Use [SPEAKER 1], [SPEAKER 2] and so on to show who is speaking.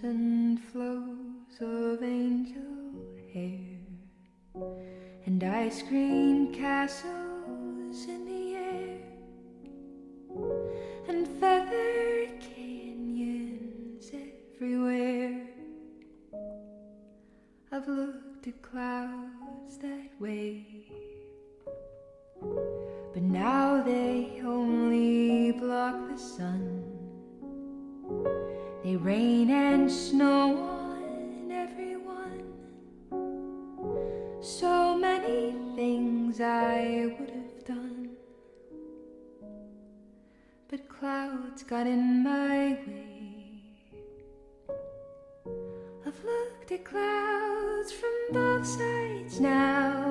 [SPEAKER 1] and flows of angel hair, and ice cream castles in the air, and feather canyons everywhere. I've looked at clouds that way, but now they only block the sun. They rain and snow on everyone. So many things I would have done, but clouds got in my way. I've looked at clouds from both sides now,